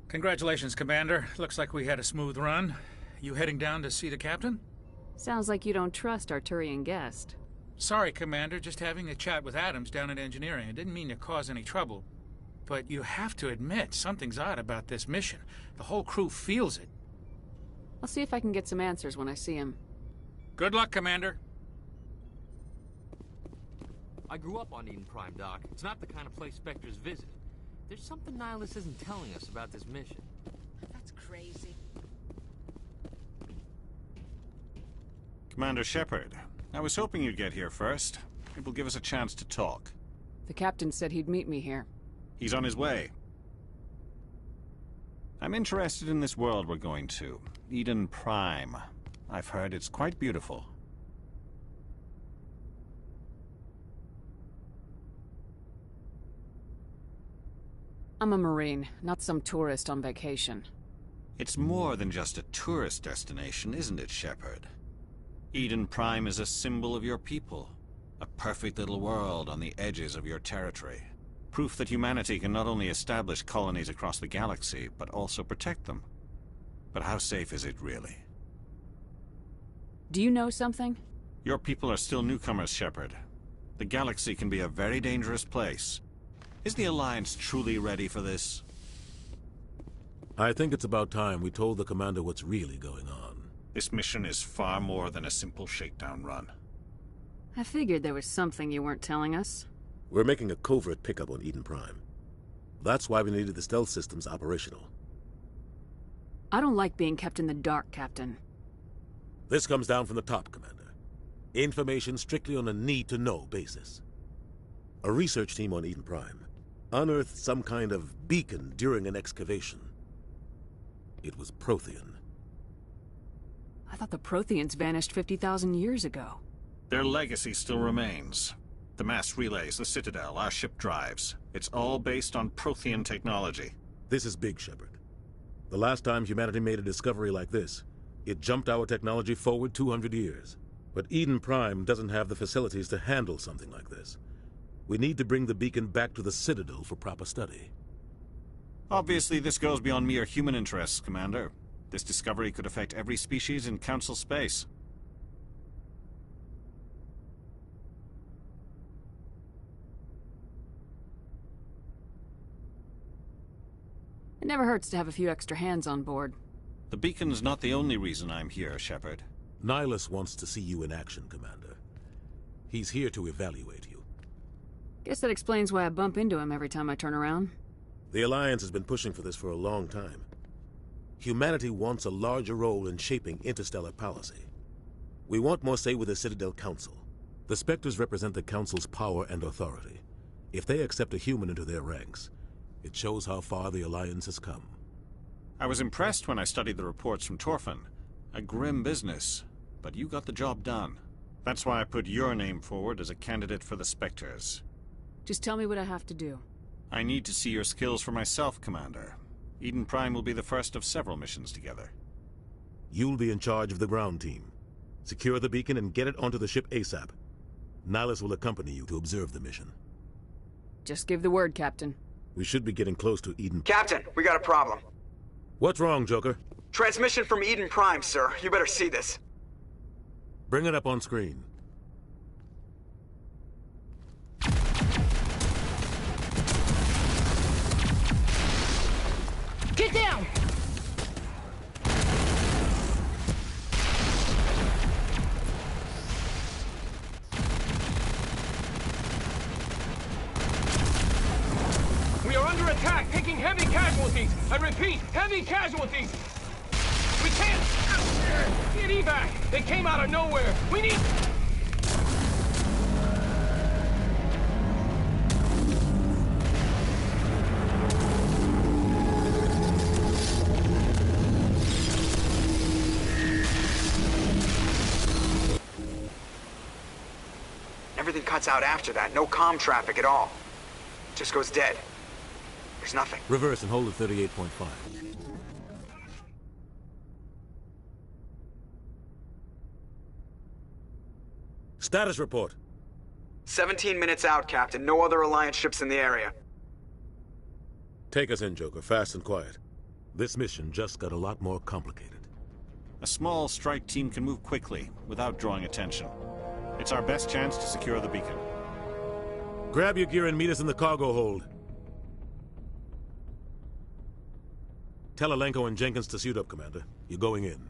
Congratulations, Commander. Looks like we had a smooth run. You heading down to see the captain? Sounds like you don't trust Arturian guest. Sorry, Commander. Just having a chat with Adams down at engineering. I didn't mean to cause any trouble. But you have to admit, something's odd about this mission. The whole crew feels it. I'll see if I can get some answers when I see him. Good luck, Commander. I grew up on Eden Prime, Doc. It's not the kind of place Spectres visit. There's something Nihilus isn't telling us about this mission. That's crazy. Commander Shepard, I was hoping you'd get here first. It will give us a chance to talk. The captain said he'd meet me here. He's on his way. I'm interested in this world we're going to. Eden Prime. I've heard it's quite beautiful. I'm a Marine, not some tourist on vacation. It's more than just a tourist destination, isn't it, Shepard? Eden Prime is a symbol of your people. A perfect little world on the edges of your territory. Proof that humanity can not only establish colonies across the galaxy, but also protect them. But how safe is it, really? Do you know something? Your people are still newcomers, Shepard. The galaxy can be a very dangerous place. Is the Alliance truly ready for this? I think it's about time we told the Commander what's really going on. This mission is far more than a simple shakedown run. I figured there was something you weren't telling us. We're making a covert pickup on Eden Prime. That's why we needed the stealth systems operational. I don't like being kept in the dark, Captain. This comes down from the top, Commander. Information strictly on a need-to-know basis. A research team on Eden Prime unearthed some kind of beacon during an excavation. It was Prothean. I thought the Protheans vanished 50,000 years ago. Their legacy still remains. The mass relays, the Citadel, our ship drives. It's all based on Prothean technology. This is big, Shepard. The last time humanity made a discovery like this, it jumped our technology forward 200 years. But Eden Prime doesn't have the facilities to handle something like this. We need to bring the beacon back to the Citadel for proper study. Obviously, this goes beyond mere human interests, Commander. This discovery could affect every species in Council space. It never hurts to have a few extra hands on board. The beacon's not the only reason I'm here, Shepard. Nihilus wants to see you in action, Commander. He's here to evaluate you. Guess that explains why I bump into him every time I turn around. The Alliance has been pushing for this for a long time. Humanity wants a larger role in shaping interstellar policy. We want more say with the Citadel Council. The Spectres represent the Council's power and authority. If they accept a human into their ranks, it shows how far the Alliance has come. I was impressed when I studied the reports from Torfan. A grim business, but you got the job done. That's why I put your name forward as a candidate for the Spectres. Just tell me what I have to do. I need to see your skills for myself, Commander. Eden Prime will be the first of several missions together. You'll be in charge of the ground team. Secure the beacon and get it onto the ship ASAP. Nihilus will accompany you to observe the mission. Just give the word, Captain. We should be getting close to Eden... Captain, we got a problem. What's wrong, Joker? Transmission from Eden Prime, sir. You better see this. Bring it up on screen. Get down! We are under attack, taking heavy casualties. I repeat, heavy casualties. We can't get evac. They came out of nowhere. We need... Everything cuts out after that. No comm traffic at all. Just goes dead. There's nothing. Reverse and hold at 38.5. Status report. 17 minutes out, Captain. No other Alliance ships in the area. Take us in, Joker. Fast and quiet. This mission just got a lot more complicated. A small strike team can move quickly, without drawing attention. It's our best chance to secure the beacon. Grab your gear and meet us in the cargo hold. Tell Alenko and Jenkins to suit up, Commander. You're going in.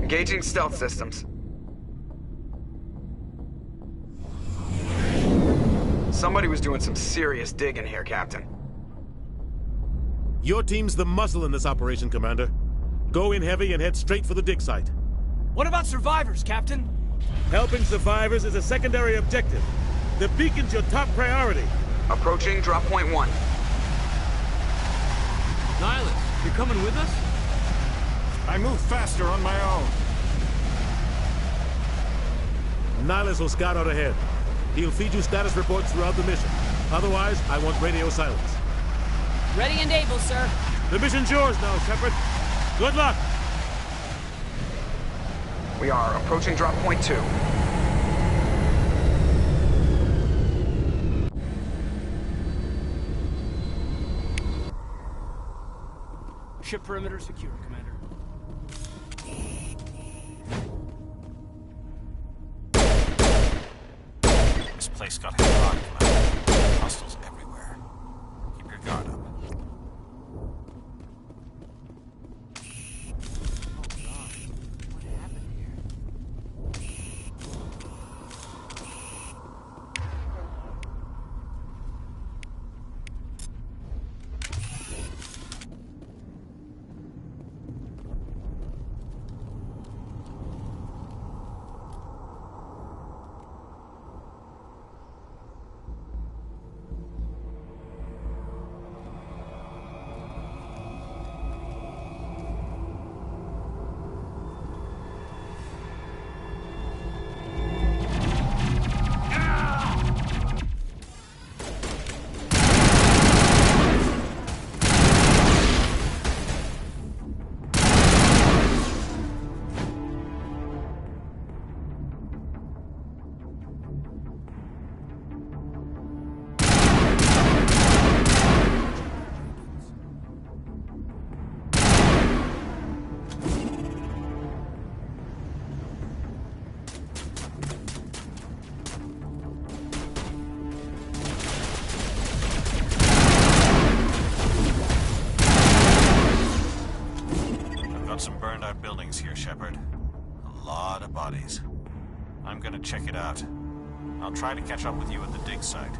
Engaging stealth systems. Somebody was doing some serious digging here, Captain. Your team's the muscle in this operation, Commander. Go in heavy and head straight for the dig site. What about survivors, Captain? Helping survivors is a secondary objective. The beacon's your top priority. Approaching drop point 1. Nihilus, you're coming with us? I move faster on my own. Nihilus will scout out ahead. He'll feed you status reports throughout the mission. Otherwise, I want radio silence. Ready and able, sir. The mission's yours now, Shepard. Good luck! We are approaching drop point 2. Ship perimeter secure, Commander. This place got hit hard, Commander. Hostiles everywhere. Keep your guard up. Here, Shepard. A lot of bodies. I'm gonna check it out. I'll try to catch up with you at the dig site.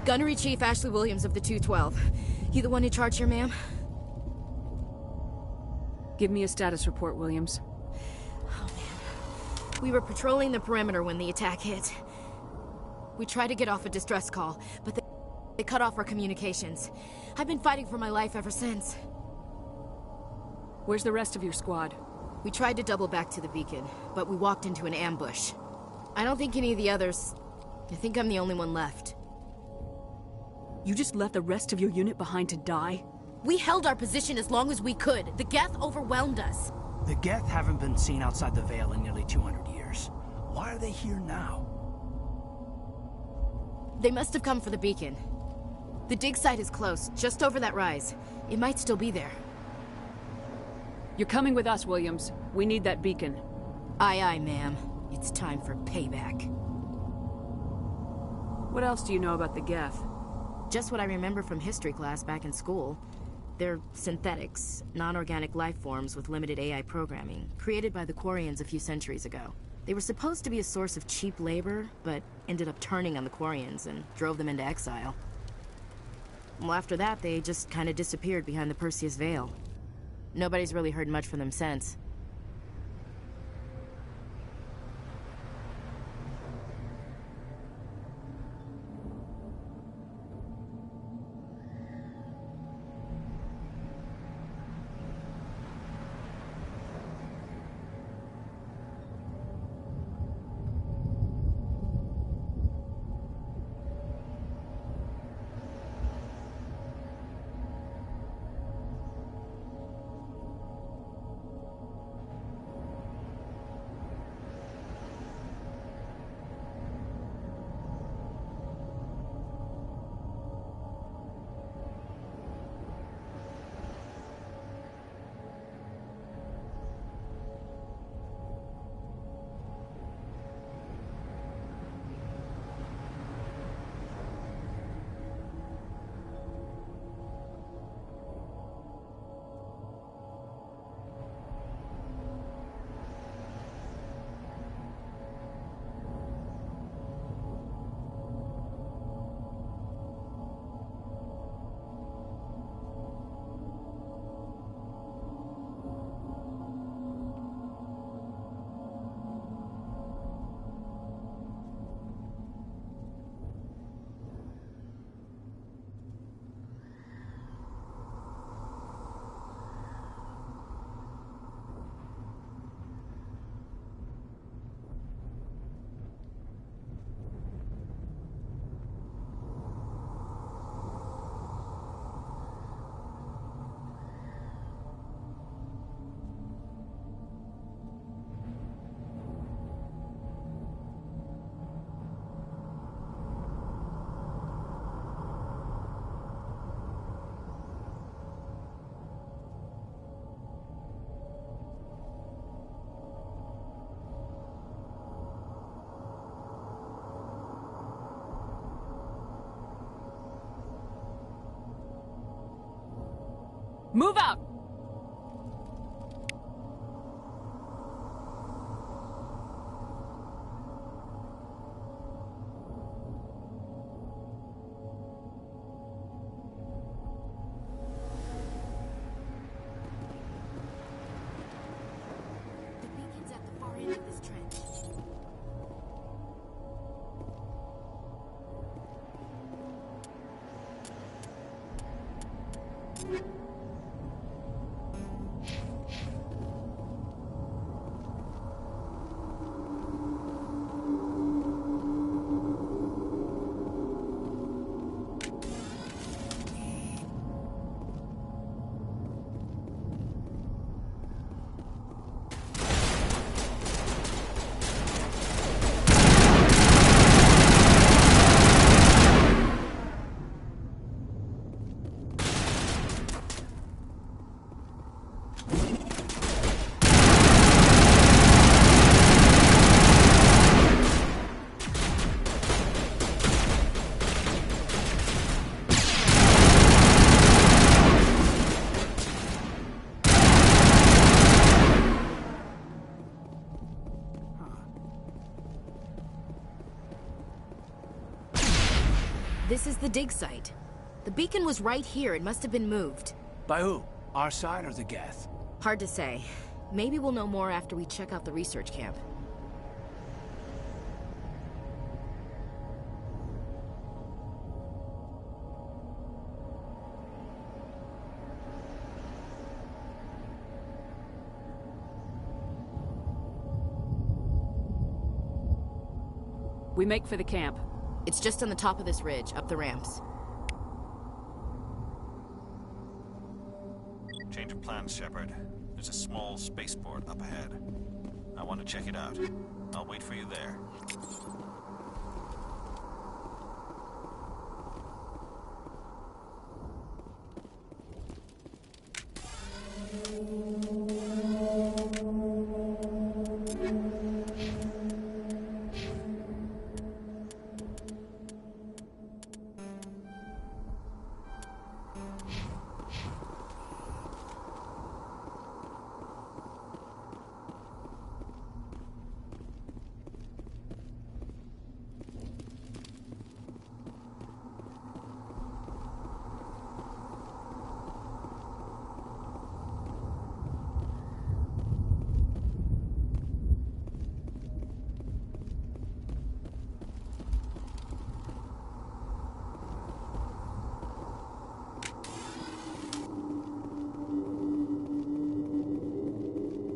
Gunnery Chief Ashley Williams of the 212. You the one in charge here, ma'am? Give me a status report, Williams. Oh, man. We were patrolling the perimeter when the attack hit. We tried to get off a distress call, but they cut off our communications. I've been fighting for my life ever since. Where's the rest of your squad? We tried to double back to the beacon, but we walked into an ambush. I don't think any of the others... I think I'm the only one left. You just left the rest of your unit behind to die? We held our position as long as we could. The Geth overwhelmed us. The Geth haven't been seen outside the Veil in nearly 200 years. Why are they here now? They must have come for the beacon. The dig site is close, just over that rise. It might still be there. You're coming with us, Williams. We need that beacon. Aye, aye, ma'am. It's time for payback. What else do you know about the Geth? Just what I remember from history class back in school. They're synthetics, non-organic life forms with limited AI programming, created by the Quarians a few centuries ago. They were supposed to be a source of cheap labor, but ended up turning on the Quarians and drove them into exile. Well, after that, they just kind of disappeared behind the Perseus Veil. Nobody's really heard much from them since. Move out! The beacon's at the far end of this trench. This is the dig site. The beacon was right here. It must have been moved. By who? Our side or the Geth? Hard to say. Maybe we'll know more after we check out the research camp. We make for the camp. It's just on the top of this ridge, up the ramps. Change of plans, Shepard. There's a small spaceport up ahead. I want to check it out. I'll wait for you there.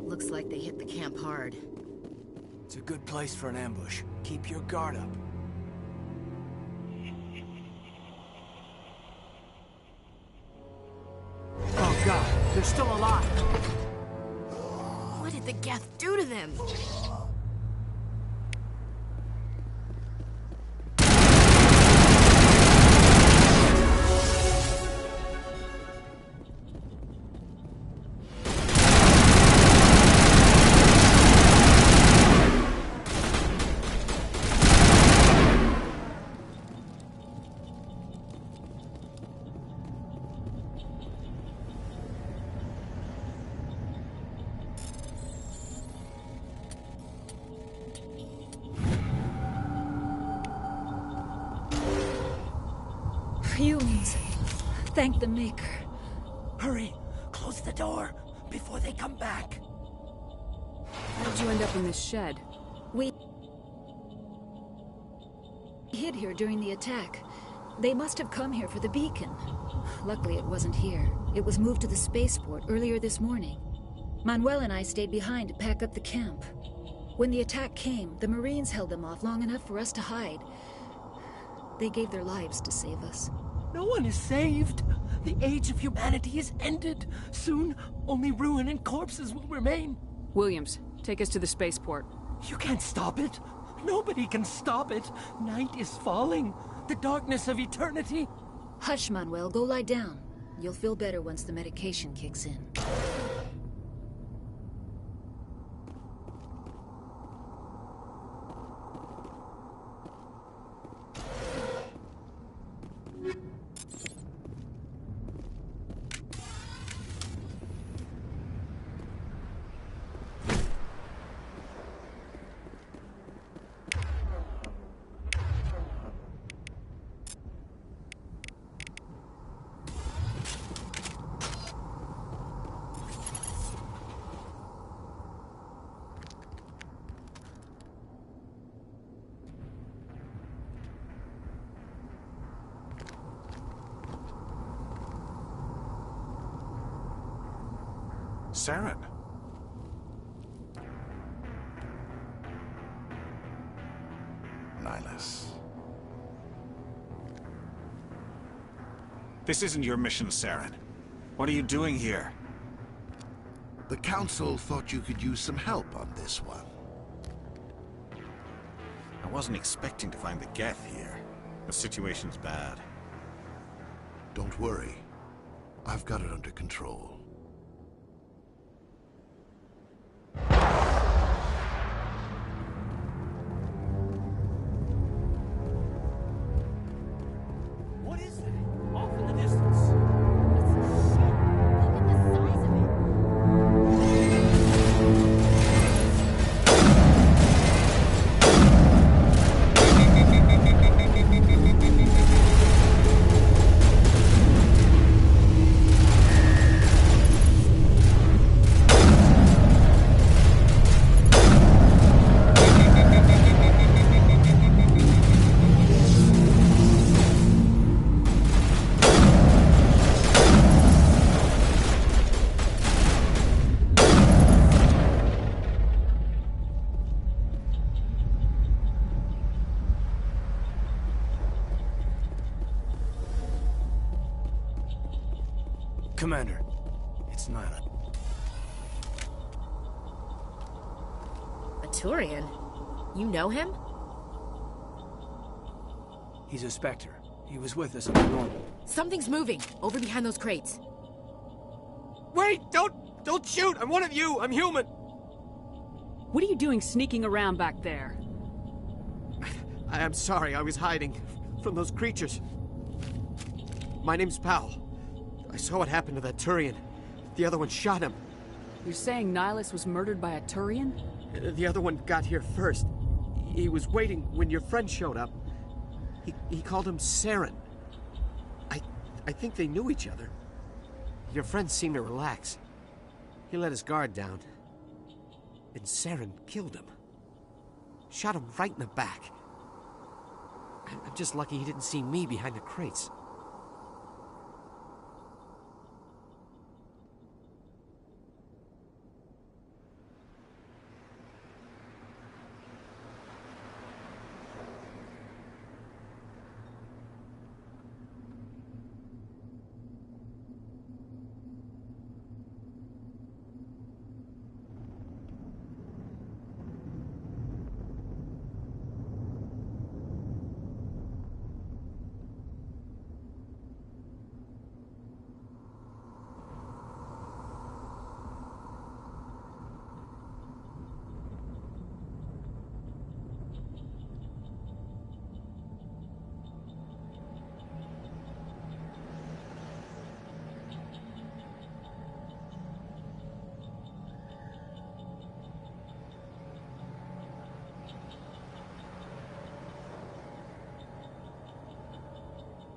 Looks like they hit the camp hard. It's a good place for an ambush. Keep your guard up. Oh god, they're still alive! What did the Geth do to them? Humans. Thank the Maker. Hurry! Close the door before they come back. How did you end up in this shed? We hid here during the attack. They must have come here for the beacon. Luckily, it wasn't here. It was moved to the spaceport earlier this morning. Manuel and I stayed behind to pack up the camp. When the attack came, the Marines held them off long enough for us to hide. They gave their lives to save us. No one is saved. The age of humanity is ended. Soon, only ruin and corpses will remain. Williams, take us to the spaceport. You can't stop it. Nobody can stop it. Night is falling. The darkness of eternity. Hush, Manuel. Go lie down. You'll feel better once the medication kicks in. Saren. Nihlus. This isn't your mission, Saren. What are you doing here? The Council thought you could use some help on this one. I wasn't expecting to find the Geth here. The situation's bad. Don't worry. I've got it under control. What is that? Off in the distance. Look at the size of it. Commander. It's Nyla. A Turian? You know him? He's a Spectre. He was with us on the normal. Something's moving, over behind those crates. Wait! Don't shoot! I'm one of you! I'm human! What are you doing sneaking around back there? I'm sorry, I was hiding from those creatures. My name's Powell. I saw what happened to that Turian. The other one shot him. You're saying Nihilus was murdered by a Turian? The other one got here first. He was waiting when your friend showed up. He called him Saren. I think they knew each other. Your friend seemed to relax. He let his guard down. And Saren killed him. Shot him right in the back. I'm just lucky he didn't see me behind the crates.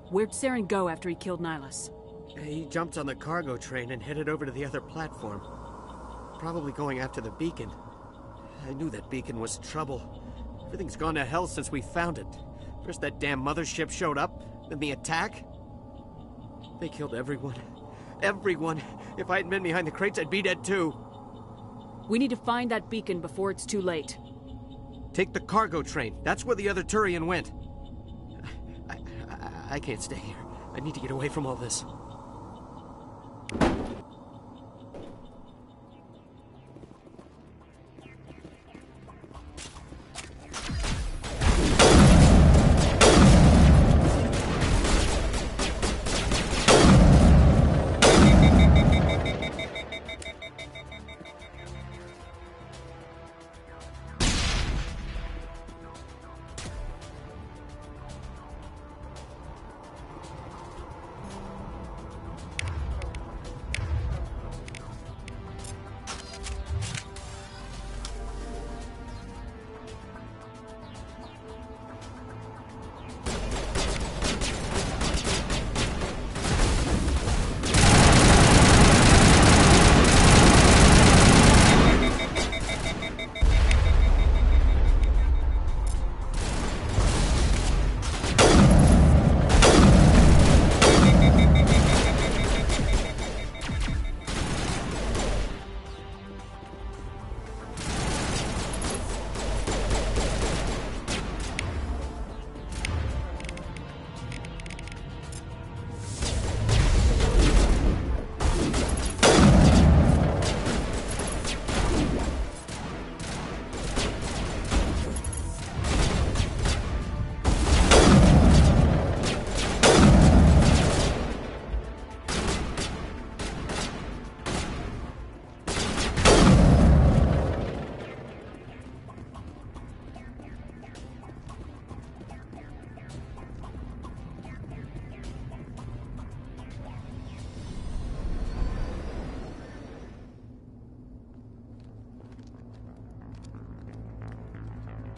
Where'd Saren go after he killed Nihilus? He jumped on the cargo train and headed over to the other platform. Probably going after the beacon. I knew that beacon was trouble. Everything's gone to hell since we found it. First that damn mothership showed up, then the attack. They killed everyone. Everyone! If I hadn't been behind the crates, I'd be dead too. We need to find that beacon before it's too late. Take the cargo train. That's where the other Turian went. I can't stay here. I need to get away from all this.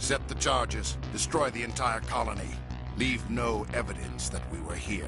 Set the charges. Destroy the entire colony. Leave no evidence that we were here.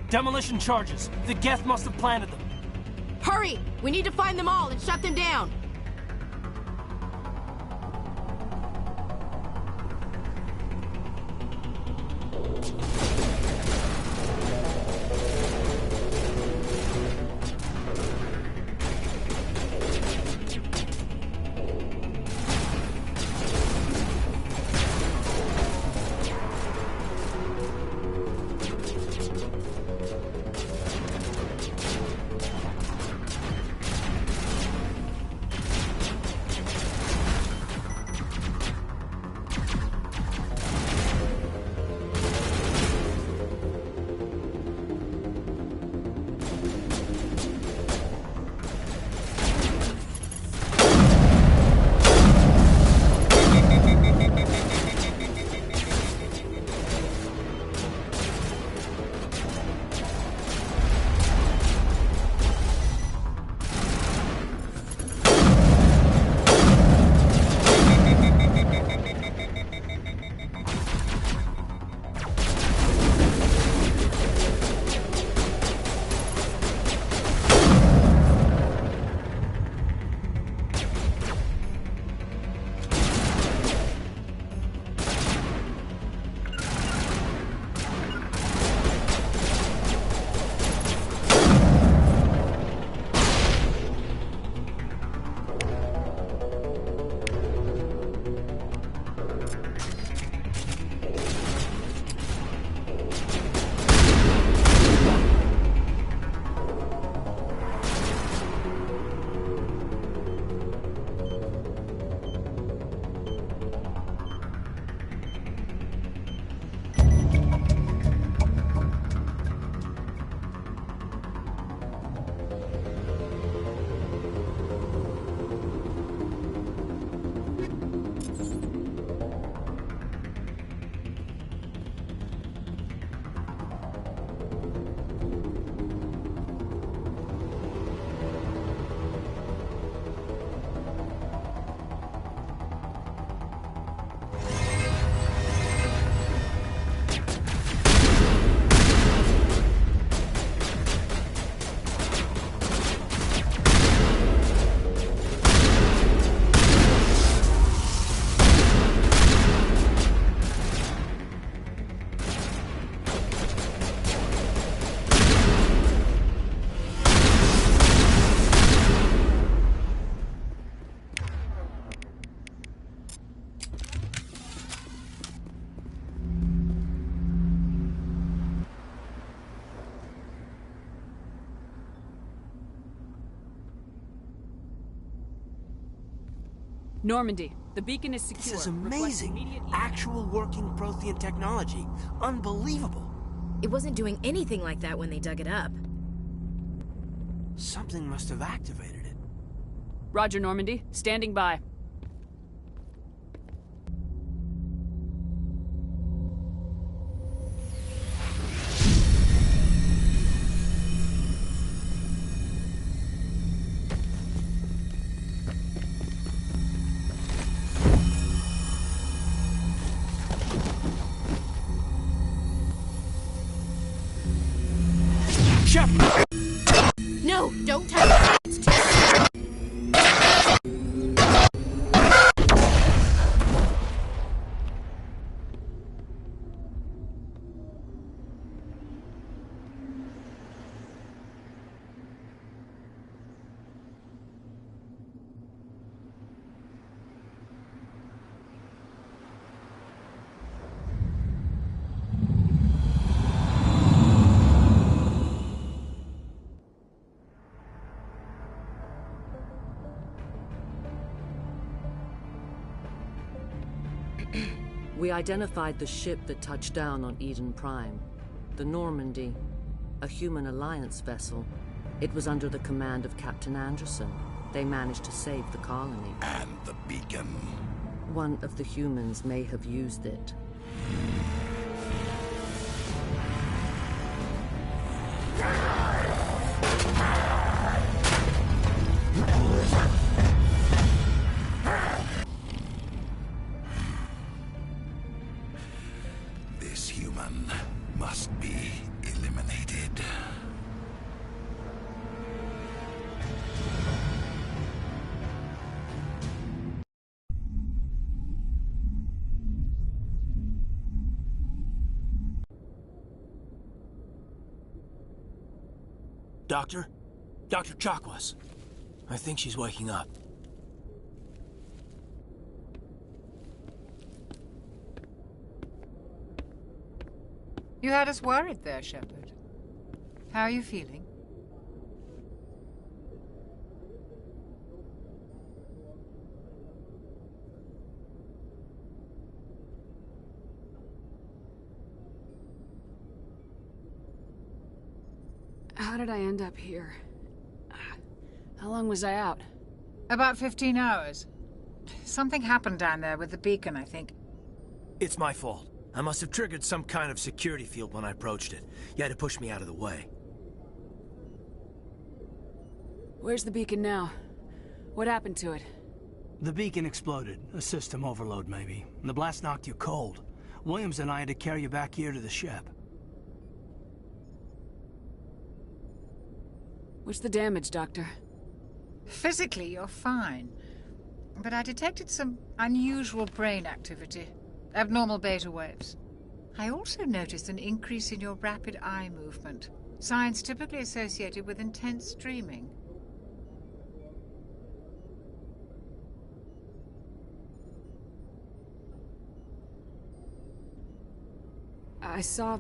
Demolition charges. The Geth must have planted them. Hurry! We need to find them all and shut them down! Normandy, the beacon is secure. This is amazing. Actual working Prothean technology. Unbelievable. It wasn't doing anything like that when they dug it up. Something must have activated it. Roger, Normandy. Standing by. No, don't touch it. It's too... We identified the ship that touched down on Eden Prime. The Normandy, a human alliance vessel. It was under the command of Captain Anderson. They managed to save the colony. And the beacon. One of the humans may have used it. This human must be eliminated. Doctor? Dr. Chakwas. I think she's waking up. You had us worried there, Shepard. How are you feeling? How did I end up here? How long was I out? About 15 hours. Something happened down there with the beacon, I think. It's my fault. I must have triggered some kind of security field when I approached it. You had to push me out of the way. Where's the beacon now? What happened to it? The beacon exploded. A system overload, maybe. The blast knocked you cold. Williams and I had to carry you back here to the ship. What's the damage, Doctor? Physically, you're fine. But I detected some unusual brain activity. Abnormal beta waves. I also noticed an increase in your rapid eye movement. Signs typically associated with intense dreaming. I saw...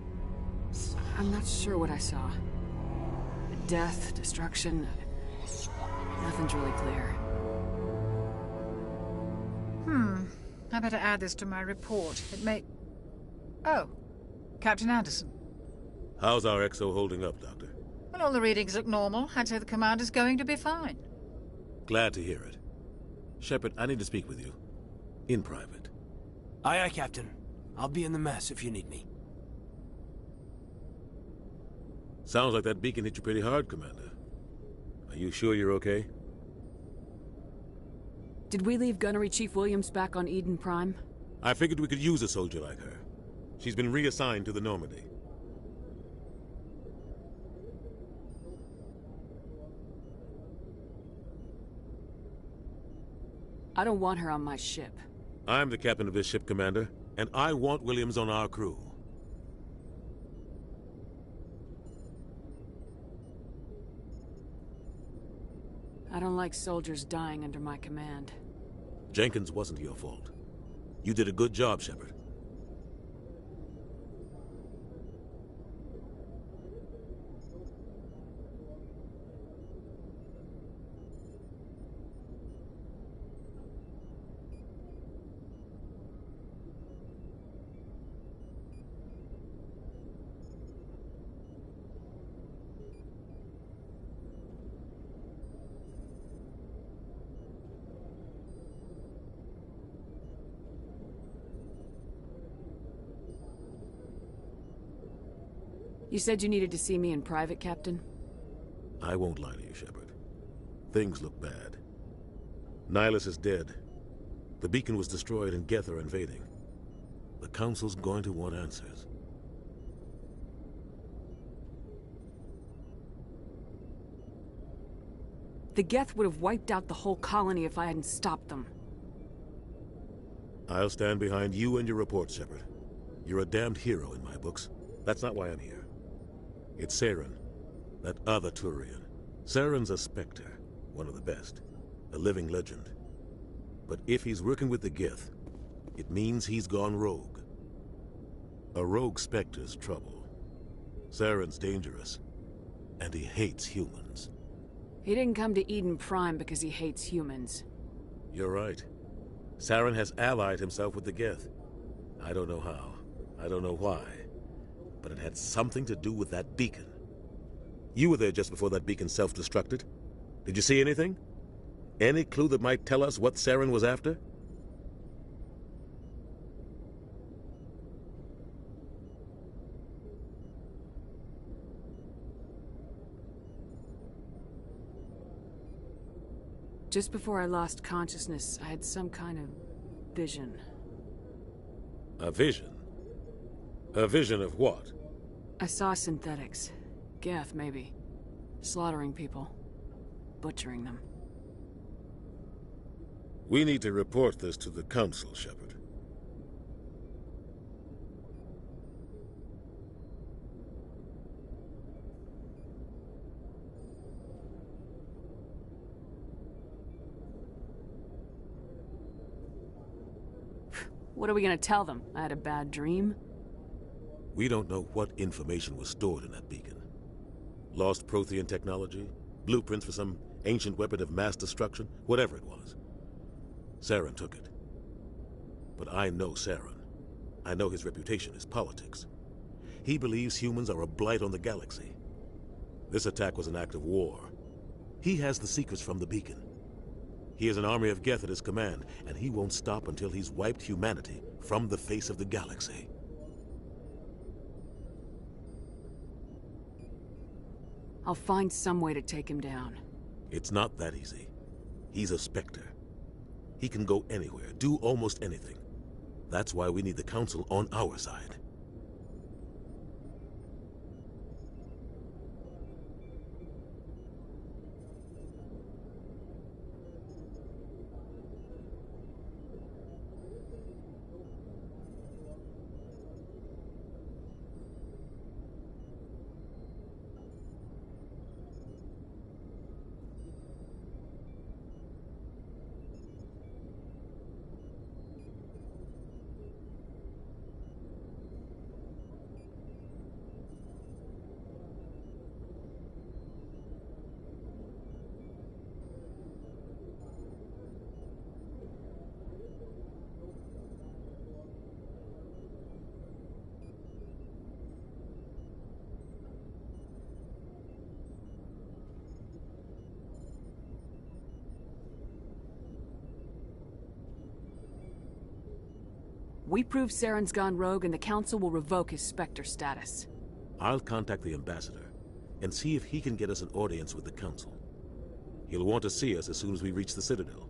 I'm not sure what I saw. Death, destruction... Nothing's really clear. I better add this to my report. It may... Oh, Captain Anderson. How's our XO holding up, Doctor? Well, all the readings look normal. I'd say the commander's going to be fine. Glad to hear it. Shepard, I need to speak with you. In private. Aye, aye, Captain. I'll be in the mess if you need me. Sounds like that beacon hit you pretty hard, Commander. Are you sure you're okay? Did we leave Gunnery Chief Williams back on Eden Prime? I figured we could use a soldier like her. She's been reassigned to the Normandy. I don't want her on my ship. I'm the captain of this ship, Commander, and I want Williams on our crew. I don't like soldiers dying under my command. Jenkins wasn't your fault. You did a good job, Shepard. You said you needed to see me in private, Captain? I won't lie to you, Shepard. Things look bad. Nihilus is dead. The beacon was destroyed and Geth are invading. The Council's going to want answers. The Geth would have wiped out the whole colony if I hadn't stopped them. I'll stand behind you and your report, Shepard. You're a damned hero in my books. That's not why I'm here. It's Saren, that other Turian. Saren's a Spectre, one of the best. A living legend. But if he's working with the Geth, it means he's gone rogue. A rogue Spectre's trouble. Saren's dangerous, and he hates humans. He didn't come to Eden Prime because he hates humans. You're right. Saren has allied himself with the Geth. I don't know how. I don't know why. But it had something to do with that beacon. You were there just before that beacon self-destructed. Did you see anything? Any clue that might tell us what Saren was after? Just before I lost consciousness, I had some kind of vision. A vision? A vision of what? I saw synthetics. Geth, maybe. Slaughtering people. Butchering them. We need to report this to the Council, Shepard. What are we gonna tell them? I had a bad dream? We don't know what information was stored in that beacon. Lost Prothean technology? Blueprints for some ancient weapon of mass destruction? Whatever it was. Saren took it. But I know Saren. I know his reputation is politics. He believes humans are a blight on the galaxy. This attack was an act of war. He has the secrets from the beacon. He has an army of Geth at his command, and he won't stop until he's wiped humanity from the face of the galaxy. I'll find some way to take him down. It's not that easy. He's a Spectre. He can go anywhere, do almost anything. That's why we need the Council on our side. We prove Saren's gone rogue and the Council will revoke his Spectre status. I'll contact the Ambassador and see if he can get us an audience with the Council. He'll want to see us as soon as we reach the Citadel.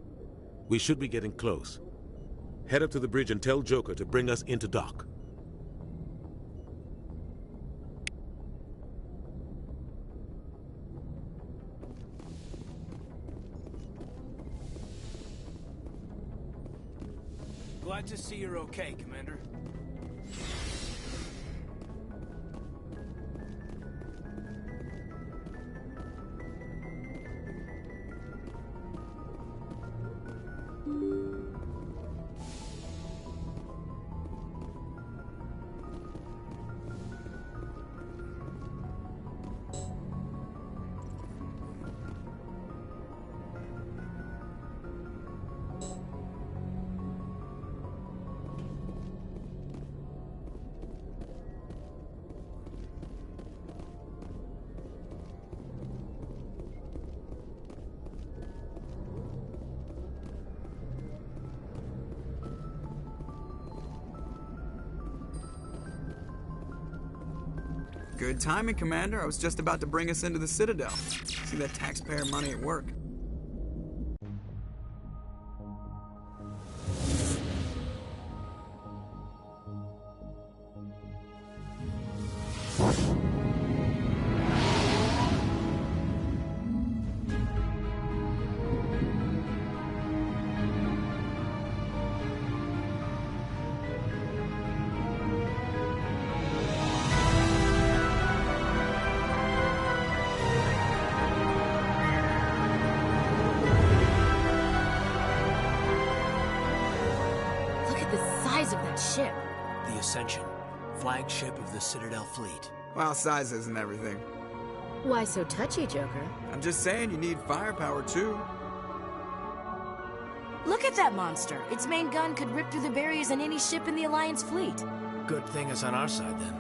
We should be getting close. Head up to the bridge and tell Joker to bring us into dock. Glad to see you're okay, Commander. Good timing, Commander. I was just about to bring us into the Citadel. See that taxpayer money at work. Ship. The Ascension, flagship of the Citadel fleet. Well, size isn't everything. Why so touchy, Joker? I'm just saying you need firepower, too. Look at that monster. Its main gun could rip through the barriers in any ship in the Alliance fleet. Good thing it's on our side, then.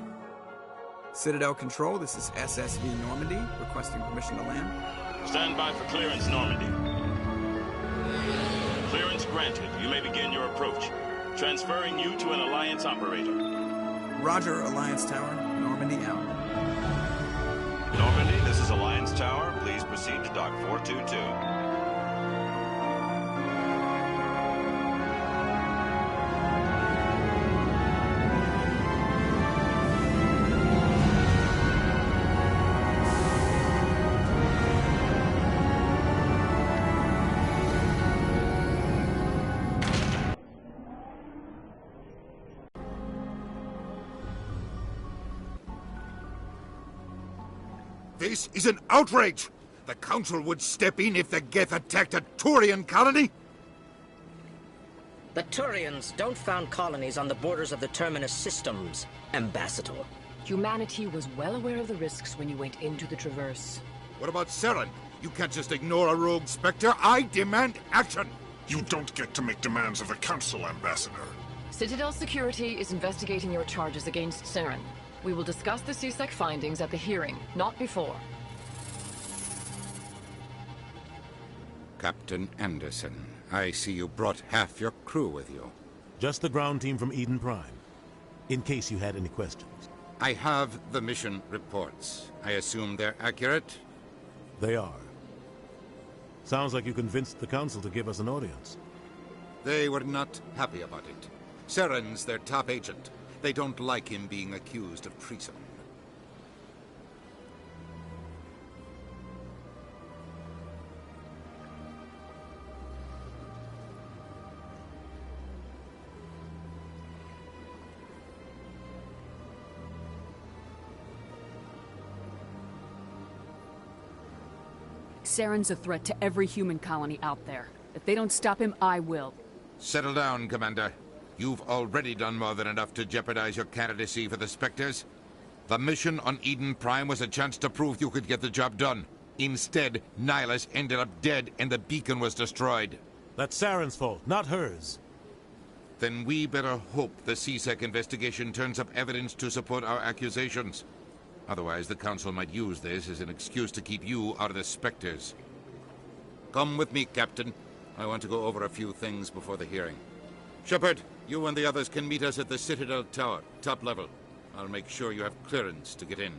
Citadel Control, this is SSV Normandy, requesting permission to land. Stand by for clearance, Normandy. Clearance granted. You may begin your approach. Transferring you to an Alliance operator. Roger, Alliance Tower. Normandy out. Normandy, this is Alliance Tower. Please proceed to Dock 422. This is an outrage! The Council would step in if the Geth attacked a Turian colony? The Turians don't found colonies on the borders of the Terminus systems, Ambassador. Humanity was well aware of the risks when you went into the Traverse. What about Saren? You can't just ignore a rogue Spectre. I demand action! You don't get to make demands of the Council, Ambassador. Citadel Security is investigating your charges against Saren. We will discuss the CSEC findings at the hearing, not before. Captain Anderson, I see you brought half your crew with you. Just the ground team from Eden Prime, in case you had any questions. I have the mission reports. I assume they're accurate? They are. Sounds like you convinced the Council to give us an audience. They were not happy about it. Saren's their top agent. They don't like him being accused of treason. Saren's a threat to every human colony out there. If they don't stop him, I will. Settle down, Commander. You've already done more than enough to jeopardize your candidacy for the Spectres. The mission on Eden Prime was a chance to prove you could get the job done. Instead, Nihilus ended up dead and the beacon was destroyed. That's Saren's fault, not hers. Then we better hope the CSEC investigation turns up evidence to support our accusations. Otherwise, the Council might use this as an excuse to keep you out of the Spectres. Come with me, Captain. I want to go over a few things before the hearing. Shepard, you and the others can meet us at the Citadel Tower, top level. I'll make sure you have clearance to get in.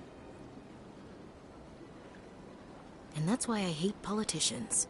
And that's why I hate politicians.